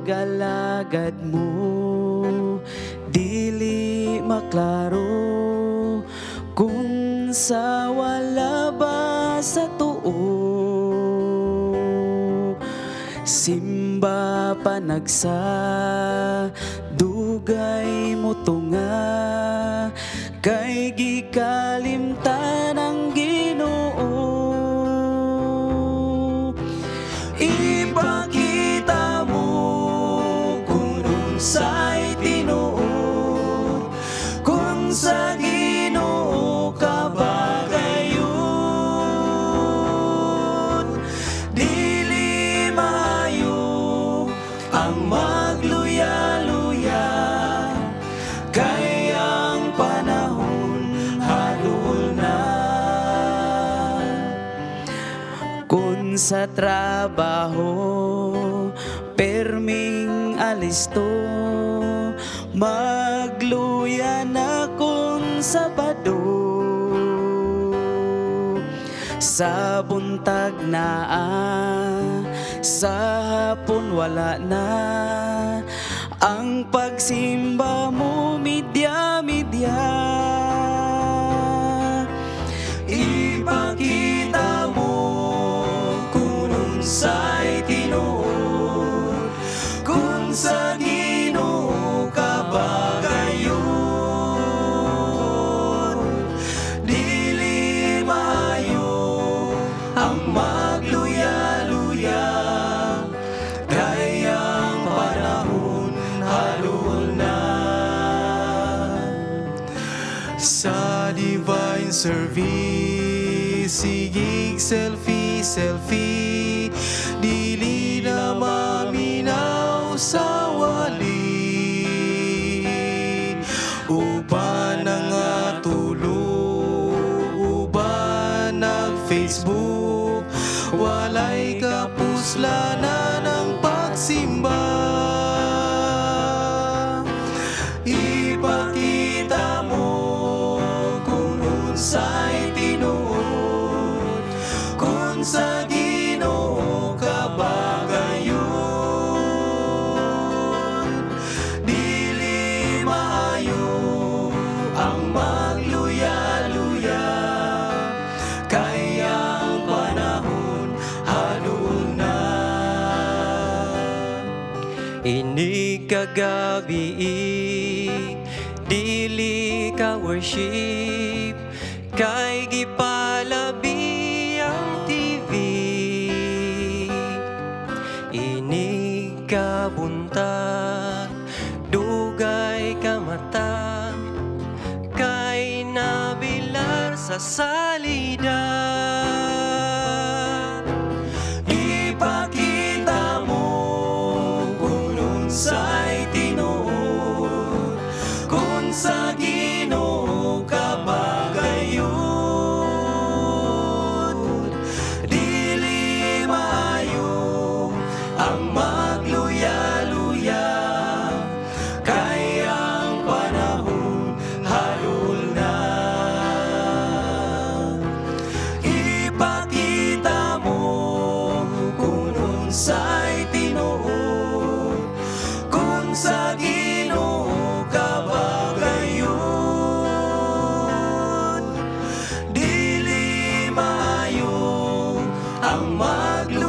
pag-alagad mo, dili maklaro kung sa wala ba sa tuo. Simba panagsa dugay mo tunga, kay gikalimtan ang Ginoo. Ipakita mo kung unsay tinuod, kung sa Ginoo ka ba gayon. Dili maayo ang magluya-luya, kay ang panahon hadul na. Kung sa trabaho perming alisto, magluya na kung Sabado. Sa buntag naa, sa hapon wala na, ang pagsimba mo midya-midya. Ipakita mo kung unsay tinuod, kung sa Ginoo ka ba gayon. Dili maayo ang magluya-luya, kay ang panahon halul na. Sa divine service, sigig selfie, dili na maminaw sa wali. Uban ang atulog, uban ang Facebook, walay kapuslanan ng pagsimba. Ipakita mo kung unsay tinuod, kung sa Ginoo ka ba gayon. Dili maayo ang magluya-luya, kay ang panahon halul na. Inig kagabi, dili ka worship, kay gipalabi ang TV. Inig ka buntag, dugay ka mata, kay nabilar sa salida. Ipakita mo kung unsay tinuod, kung sa Ginoo ka ba gayon. Dili maayo ang magluya-luya, kay ang panahon halul na. Ipakita mo kung unsay tinuod, kung sa Ginoo ka ba gayon. Dili maayo ang magluya-luya,